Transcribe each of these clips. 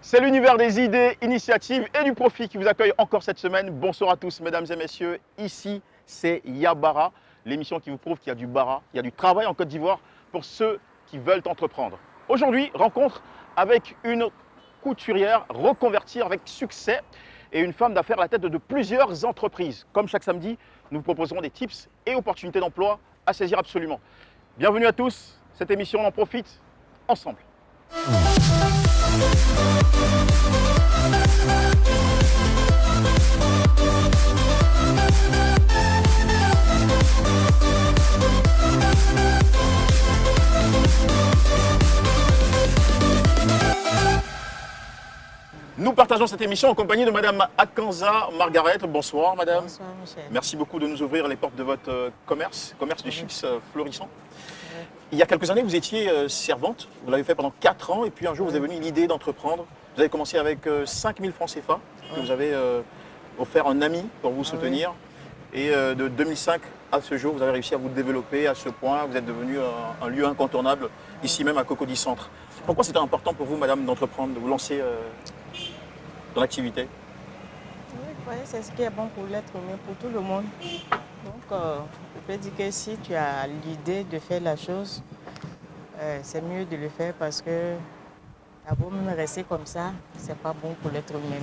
C'est l'univers des idées, initiatives et du profit qui vous accueille encore cette semaine. Bonsoir à tous, mesdames et messieurs. Ici, c'est Yabara, l'émission qui vous prouve qu'il y a du bara, il y a du travail en Côte d'Ivoire pour ceux qui veulent entreprendre. Aujourd'hui, rencontre avec une couturière reconvertie avec succès et une femme d'affaires à la tête de plusieurs entreprises. Comme chaque samedi, nous vous proposerons des tips et opportunités d'emploi à saisir absolument. Bienvenue à tous, cette émission, on en profite ensemble. Nous partageons cette émission en compagnie de Madame Akanza Margaret. Bonsoir Madame. Bonsoir Michel. Merci beaucoup de nous ouvrir les portes de votre commerce du chips florissant. Il y a quelques années, vous étiez servante, vous l'avez fait pendant 4 ans et puis un jour, vous avez venu l'idée d'entreprendre. Vous avez commencé avec 5 000 francs CFA que vous avez offert un ami pour vous soutenir. Et de 2005 à ce jour, vous avez réussi à vous développer à ce point. Vous êtes devenu un lieu incontournable, ici même à Cocody Centre. Pourquoi c'était important pour vous, Madame, d'entreprendre, de vous lancer dans l'activité? Oui, c'est ce qui est bon pour l'être humain, pour tout le monde. Donc, je peux dire que si tu as l'idée de faire la chose, c'est mieux de le faire parce que t'as beau même rester comme ça, c'est pas bon pour l'être humain.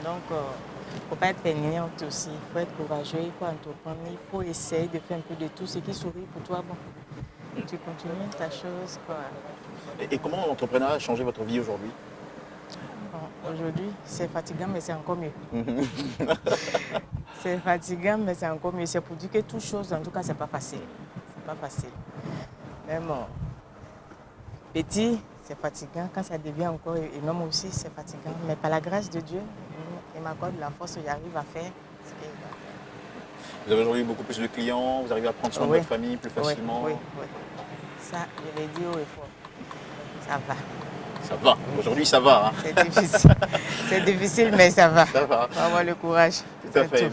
Donc, il ne faut pas être fainéante aussi, il faut être courageux, il faut entreprendre, il faut essayer de faire un peu de tout ce qui sourit pour toi. Bon, tu continues ta chose, quoi. Et comment l'entrepreneuriat a changé votre vie aujourd'hui? Bon, aujourd'hui, c'est fatigant, mais c'est encore mieux. C'est fatigant, mais c'est encore mieux. C'est pour dire que toute chose, en tout cas, c'est pas facile. C'est pas facile. Même petit, c'est fatigant. Quand ça devient encore énorme aussi, c'est fatigant. Mais par la grâce de Dieu, il m'accorde la force, j'arrive à faire ce qu'il va faire. Vous avez aujourd'hui beaucoup plus de clients, vous arrivez à prendre soin de votre famille plus facilement. Oui. Ça, je l'ai dit haut et fort. Ça va. Ça va. Aujourd'hui, ça va. Hein. C'est difficile. C'est difficile, mais ça va. Ça va. Faut avoir le courage. Tout à fait.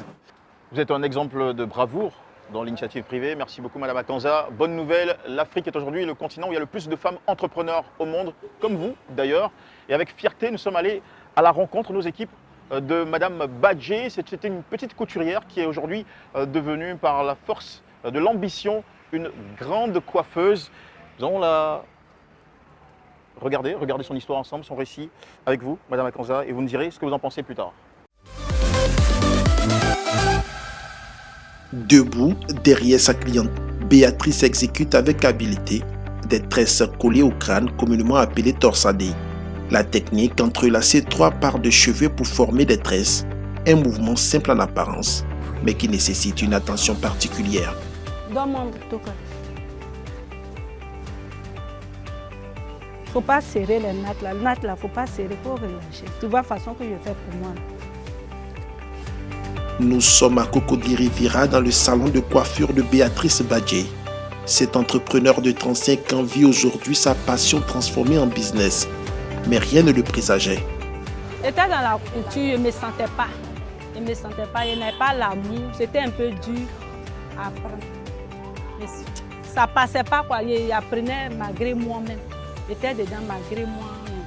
Vous êtes un exemple de bravoure dans l'initiative privée. Merci beaucoup, Madame Akanza. Bonne nouvelle, l'Afrique est aujourd'hui le continent où il y a le plus de femmes entrepreneurs au monde, comme vous d'ailleurs. Et avec fierté, nous sommes allés à la rencontre, nos équipes, de Madame Badjé. C'était une petite couturière qui est aujourd'hui devenue, par la force de l'ambition, une grande coiffeuse. Nous allons la regarder son histoire ensemble, son récit avec vous, Madame Akanza, et vous me direz ce que vous en pensez plus tard. Debout, derrière sa cliente, Béatrice exécute avec habileté des tresses collées au crâne, communément appelées torsadées. La technique, entrelacer 3 paires de cheveux pour former des tresses, un mouvement simple en apparence, mais qui nécessite une attention particulière. Faut pas serrer les nattes là. Les nattes là, faut pas serrer, faut relâcher. Tu vois la façon que je fais pour moi. Nous sommes à Cocody Riviera dans le salon de coiffure de Béatrice Badjé. Cet entrepreneur de 35 ans vit aujourd'hui sa passion transformée en business. Mais rien ne le présageait. J'étais dans la couture, je ne me sentais pas. Je n'avais pas l'amour. C'était un peu dur à apprendre. Mais ça ne passait pas, quoi. J'apprenais malgré moi-même. J'étais dedans malgré moi-même.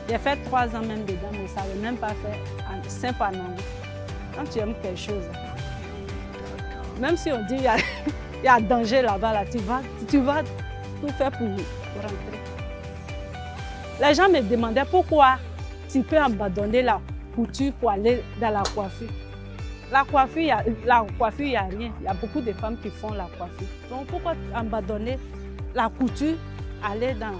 J'ai fait 3 ans même dedans, mais ça ne même pas fait simple en anglais. Quand tu aimes quelque chose, même si on dit qu'il y a danger là-bas, là, tu vas tout faire pour rentrer. Les gens me demandaient pourquoi tu peux abandonner la couture pour aller dans la coiffure. La coiffure, il n'y a rien. Il y a beaucoup de femmes qui font la coiffure. Donc pourquoi abandonner la couture, aller dans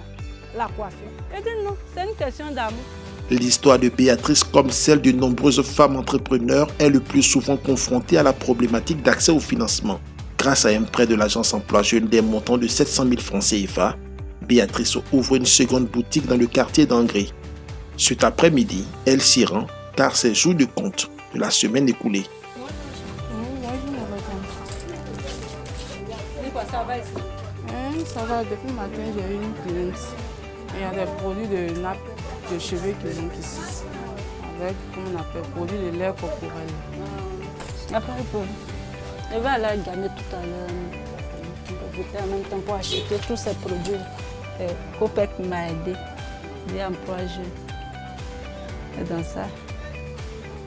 la coiffure? Je dis non, c'est une question d'amour. L'histoire de Béatrice, comme celle de nombreuses femmes entrepreneurs, est le plus souvent confrontée à la problématique d'accès au financement. Grâce à un prêt de l'agence emploi jeune d'un montant de 700 000 francs CFA, Béatrice ouvre une seconde boutique dans le quartier d'Angré. Cet après-midi, elle s'y rend car c'est jour de compte de la semaine écoulée. Ça va, depuis le matin, j'ai eu une cliente. Il y a des produits de nappe de cheveux qui sont ici. Avec, comment on appelle, produits de lait corporel. Il n'y a pas de problème. Je vais aller gagner tout à l'heure. J'étais en même temps pour acheter tous ces produits. Copec m'a aidé. J'ai employé. Et dans ça.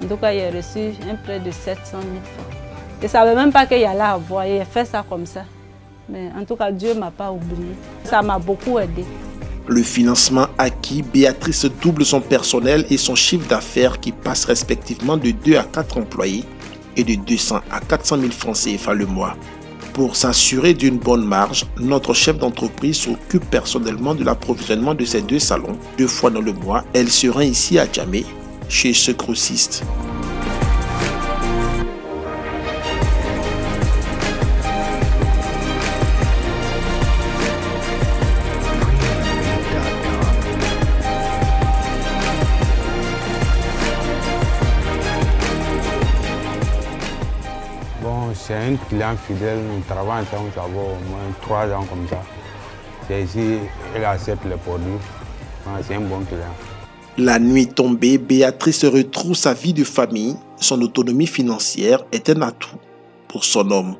En tout cas, il a reçu un prêt de 700 000 francs. Je ne savais même pas qu'il allait avoir. Il a fait ça comme ça. Mais en tout cas, Dieu ne m'a pas oublié. Ça m'a beaucoup aidé. Le financement acquis, Béatrice double son personnel et son chiffre d'affaires qui passe respectivement de 2 à 4 employés et de 200 à 400 000 francs CFA le mois. Pour s'assurer d'une bonne marge, notre chef d'entreprise s'occupe personnellement de l'approvisionnement de ces 2 salons. 2 fois dans le mois, elle se rend ici à Djamé, chez ce grossiste. C'est un client fidèle, nous travaillons ensemble, ça va au moins 3 ans comme ça. C'est ici, elle accepte les produits. C'est un bon client. La nuit tombée, Béatrice retrouve sa vie de famille. Son autonomie financière est un atout pour son homme.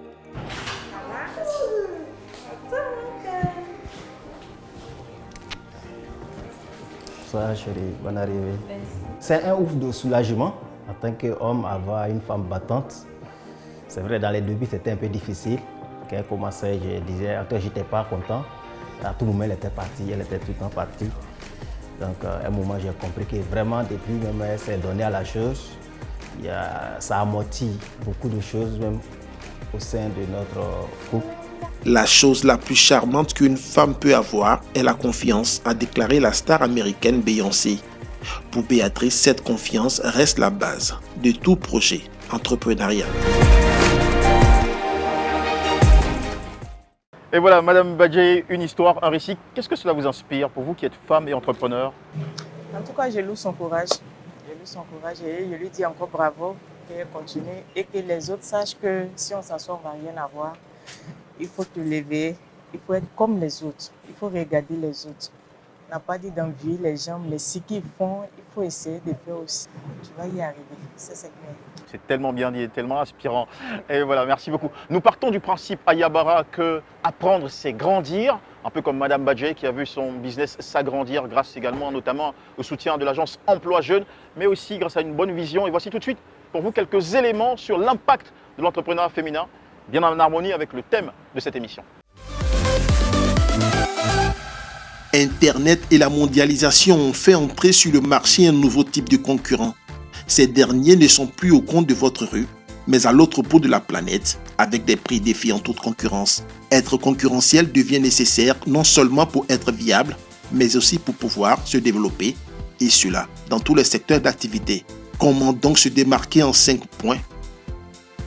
Bonsoir chérie, bonne arrivée. C'est un ouf de soulagement en tant qu'homme avoir une femme battante. C'est vrai, dans les débuts, c'était un peu difficile. Quand elle commençait, je disais, je n'étais pas content. À tout moment, elle était partie, elle était tout le temps partie. Donc, à un moment, j'ai compris que vraiment, depuis même, elle s'est donnée à la chose. Ça amortit beaucoup de choses, même au sein de notre couple. La chose la plus charmante qu'une femme peut avoir est la confiance, a déclaré la star américaine Beyoncé. Pour Béatrice, cette confiance reste la base de tout projet entrepreneurial. Et voilà, Madame Badjé, une histoire, un récit. Qu'est-ce que cela vous inspire pour vous qui êtes femme et entrepreneur? En tout cas, je loue son courage. Je loue son courage et je lui dis encore bravo, qu'elle continue et que les autres sachent que si on s'assoit, on ne va rien avoir. Il faut te lever, il faut être comme les autres, il faut regarder les autres. On n'a pas dit d'envier les gens, mais ce qu'ils font, il faut essayer de faire aussi. Tu vas y arriver, ça c'est clair. C'est tellement bien dit et tellement inspirant. Et voilà, merci beaucoup. Nous partons du principe à Yabara que apprendre, c'est grandir. Un peu comme Madame Badjé qui a vu son business s'agrandir grâce également notamment au soutien de l'agence Emploi Jeune, mais aussi grâce à une bonne vision. Et voici tout de suite pour vous quelques éléments sur l'impact de l'entrepreneuriat féminin, bien en harmonie avec le thème de cette émission. Internet et la mondialisation ont fait entrer sur le marché un nouveau type de concurrent. Ces derniers ne sont plus au compte de votre rue, mais à l'autre bout de la planète, avec des prix défiant toute concurrence. Être concurrentiel devient nécessaire non seulement pour être viable, mais aussi pour pouvoir se développer, et cela dans tous les secteurs d'activité. Comment donc se démarquer en 5 points?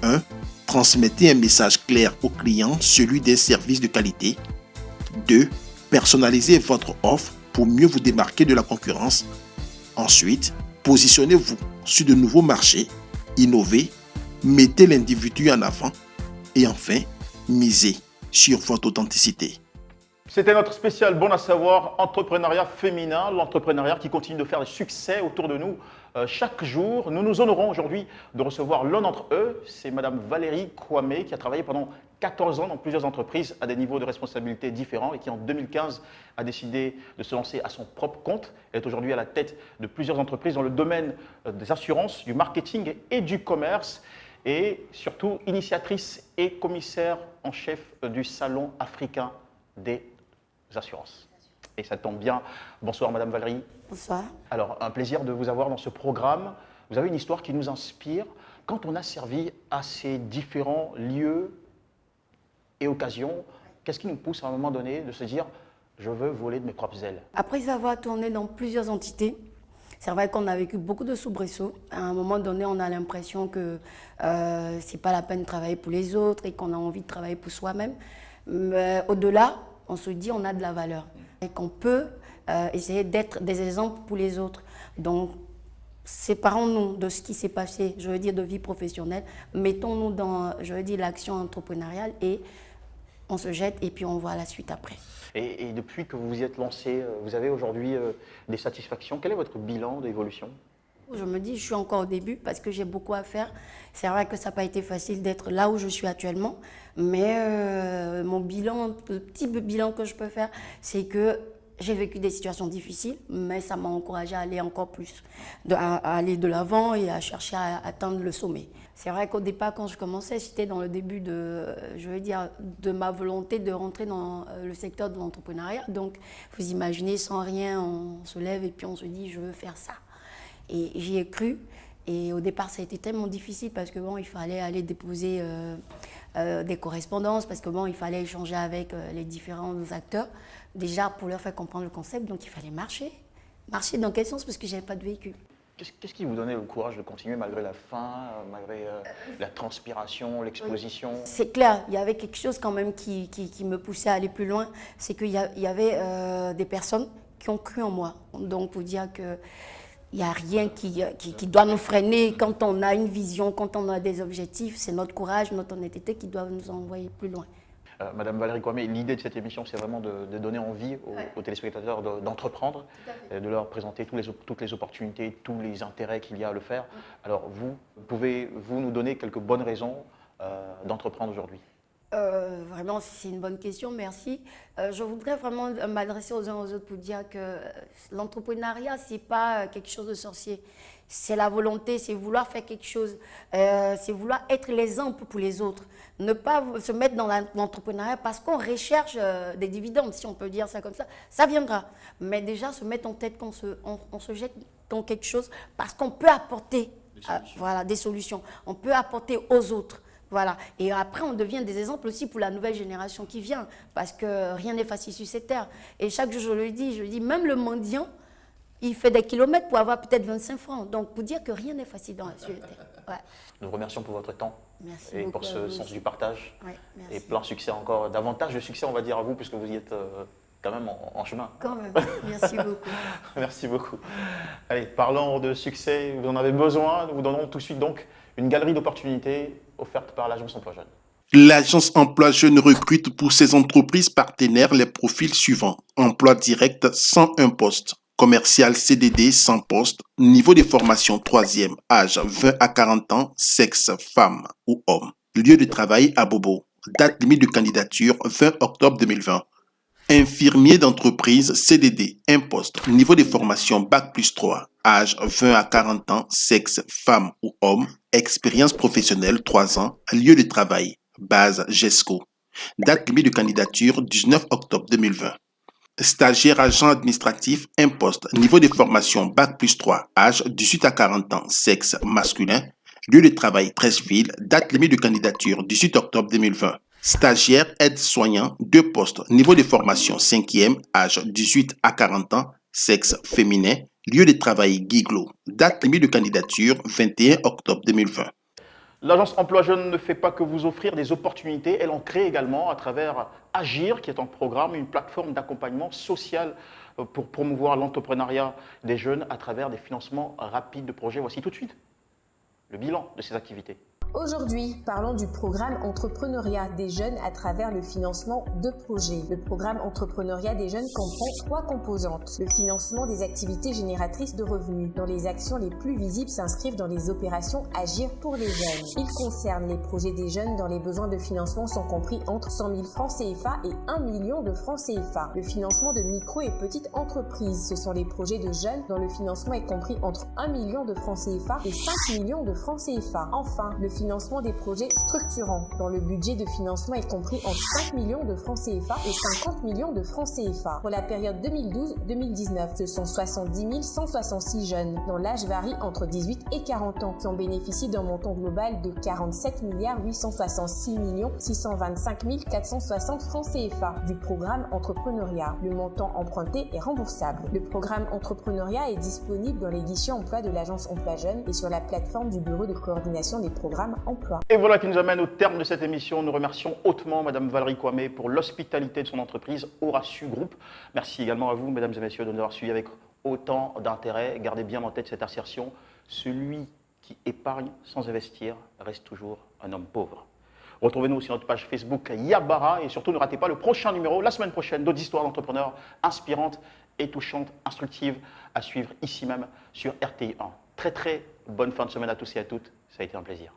1. Transmettez un message clair au client, celui d'un service de qualité. 2. Personnalisez votre offre pour mieux vous démarquer de la concurrence. Ensuite, positionnez-vous sur de nouveaux marchés, innovez, mettez l'individu en avant et enfin, misez sur votre authenticité. C'était notre spécial Bon à savoir, entrepreneuriat féminin, l'entrepreneuriat qui continue de faire des succès autour de nous chaque jour. Nous nous honorons aujourd'hui de recevoir l'un d'entre eux, c'est Madame Valérie Kwame qui a travaillé pendant 14 ans dans plusieurs entreprises à des niveaux de responsabilité différents et qui en 2015 a décidé de se lancer à son propre compte. Elle est aujourd'hui à la tête de plusieurs entreprises dans le domaine des assurances, du marketing et du commerce et surtout initiatrice et commissaire en chef du Salon africain des assurances. Et ça tombe bien. Bonsoir Madame Valérie. Bonsoir. Alors, un plaisir de vous avoir dans ce programme. Vous avez une histoire qui nous inspire. Quand on a servi à ces différents lieux et occasions, qu'est-ce qui nous pousse à un moment donné de se dire « je veux voler de mes propres ailes » ? Après avoir tourné dans plusieurs entités, c'est vrai qu'on a vécu beaucoup de soubresauts. À un moment donné, on a l'impression que c'est pas la peine de travailler pour les autres et qu'on a envie de travailler pour soi-même. Mais au-delà, on se dit on a de la valeur et qu'on peut essayer d'être des exemples pour les autres. Donc, séparons-nous de ce qui s'est passé, je veux dire, de vie professionnelle. Mettons-nous dans, je veux dire, l'action entrepreneuriale et on se jette et puis on voit la suite après. Et depuis que vous vous y êtes lancé, vous avez aujourd'hui des satisfactions. Quel est votre bilan d'évolution ? Je me dis, je suis encore au début parce que j'ai beaucoup à faire. C'est vrai que ça n'a pas été facile d'être là où je suis actuellement, mais mon bilan, le petit bilan que je peux faire, c'est que J'ai vécu des situations difficiles, mais ça m'a encouragée à aller encore plus, à aller de l'avant et à chercher à atteindre le sommet. C'est vrai qu'au départ, quand je commençais, j'étais dans le début de ma volonté de rentrer dans le secteur de l'entrepreneuriat. Donc, vous imaginez, sans rien, on se lève et puis on se dit, je veux faire ça. Et j'y ai cru. Et au départ, ça a été tellement difficile parce que bon, il fallait aller déposer des correspondances, parce que bon, il fallait échanger avec les différents acteurs, déjà pour leur faire comprendre le concept. Donc, il fallait marcher. Marcher dans quel sens? Parce que je n'avais pas de véhicule. Qu'est-ce qui vous donnait le courage de continuer malgré la faim, malgré la transpiration, l'exposition? C'est clair, il y avait quelque chose quand même qui me poussait à aller plus loin. C'est qu'il y avait des personnes qui ont cru en moi. Donc, pour dire qu'il n'y a rien qui doit nous freiner quand on a une vision, quand on a des objectifs. C'est notre courage, notre honnêteté qui doivent nous envoyer plus loin. Madame Valérie Kwame, l'idée de cette émission, c'est vraiment de donner envie aux téléspectateurs d'entreprendre, de leur présenter toutes les opportunités, tous les intérêts qu'il y a à le faire. Alors pouvez-vous nous donner quelques bonnes raisons d'entreprendre aujourd'hui? Vraiment, c'est une bonne question, merci. Je voudrais vraiment m'adresser aux uns aux autres pour dire que l'entrepreneuriat, ce n'est pas quelque chose de sorcier. C'est la volonté, c'est vouloir faire quelque chose, c'est vouloir être l'exemple pour les autres. Ne pas se mettre dans l'entrepreneuriat parce qu'on recherche des dividendes, si on peut dire ça comme ça viendra. Mais déjà, se mettre en tête qu'on se jette dans quelque chose parce qu'on peut apporter des solutions. On peut apporter aux autres. Voilà. Et après, on devient des exemples aussi pour la nouvelle génération qui vient, parce que rien n'est facile sur cette terre. Et chaque jour, je le dis, même le mendiant, il fait des kilomètres pour avoir peut-être 25 francs. Donc, pour dire que rien n'est facile sur la terre. Ouais. Nous remercions pour votre temps. Merci et beaucoup pour ce sens du partage. Ouais, merci. Et plein succès encore, davantage de succès, on va dire, à vous, puisque vous y êtes quand même en chemin. Quand même, merci beaucoup. Merci beaucoup. Allez, parlons de succès, vous en avez besoin, nous vous donnons tout de suite donc une galerie d'opportunités offerte par l'Agence Emploi Jeune. L'Agence Emploi Jeune recrute pour ses entreprises partenaires les profils suivants. Emploi direct 101 postes. Commercial CDD 100 postes. Niveau de formation 3e. Âge 20 à 40 ans. Sexe femme ou homme. Lieu de travail à Bobo. Date limite de candidature 20 octobre 2020. Infirmier d'entreprise CDD 1 poste. Niveau de formation Bac plus 3. Âge 20 à 40 ans. Sexe femme ou homme. Expérience professionnelle 3 ans. Lieu de travail. Base GESCO. Date limite de candidature 19 octobre 2020. Stagiaire agent administratif 1 poste. Niveau de formation Bac plus 3. Âge 18 à 40 ans. Sexe masculin. Lieu de travail Treichville. Date limite de candidature 18 octobre 2020. Stagiaire aide-soignant 2 postes. Niveau de formation 5e. Âge 18 à 40 ans. Sexe féminin. Lieu de travail Guiglo. Date limite de candidature 21 octobre 2020. L'Agence Emploi Jeune ne fait pas que vous offrir des opportunités, elle en crée également à travers Agir, qui est en programme, une plateforme d'accompagnement social pour promouvoir l'entrepreneuriat des jeunes à travers des financements rapides de projets. Voici tout de suite le bilan de ces activités. Aujourd'hui, parlons du programme Entrepreneuriat des jeunes à travers le financement de projets. Le programme Entrepreneuriat des jeunes comprend 3 composantes. Le financement des activités génératrices de revenus, dont les actions les plus visibles s'inscrivent dans les opérations Agir pour les jeunes. Il concerne les projets des jeunes dont les besoins de financement sont compris entre 100 000 francs CFA et 1 million de francs CFA. Le financement de micro et petites entreprises, ce sont les projets de jeunes dont le financement est compris entre 1 million de francs CFA et 5 millions de francs CFA. Enfin, le financement des projets structurants, dont le budget de financement est compris entre 5 millions de francs CFA et 50 millions de francs CFA. Pour la période 2012-2019, ce sont 70 166 jeunes, dont l'âge varie entre 18 et 40 ans, qui ont bénéficié d'un montant global de 47 866 625 460 francs CFA du programme Entrepreneuriat. Le montant emprunté est remboursable. Le programme Entrepreneuriat est disponible dans les guichets emploi de l'Agence Emploi Jeune et sur la plateforme du Bureau de coordination des programmes emploi. Et voilà qui nous amène au terme de cette émission. Nous remercions hautement Madame Valérie Kwame pour l'hospitalité de son entreprise Horaciu Group. Merci également à vous, Mesdames et Messieurs, de nous avoir suivis avec autant d'intérêt. Gardez bien en tête cette assertion. Celui qui épargne sans investir reste toujours un homme pauvre. Retrouvez-nous sur notre page Facebook Yabara et surtout ne ratez pas le prochain numéro, la semaine prochaine, d'autres histoires d'entrepreneurs inspirantes et touchantes, instructives à suivre ici même sur RTI 1. Très bonne fin de semaine à tous et à toutes. Ça a été un plaisir.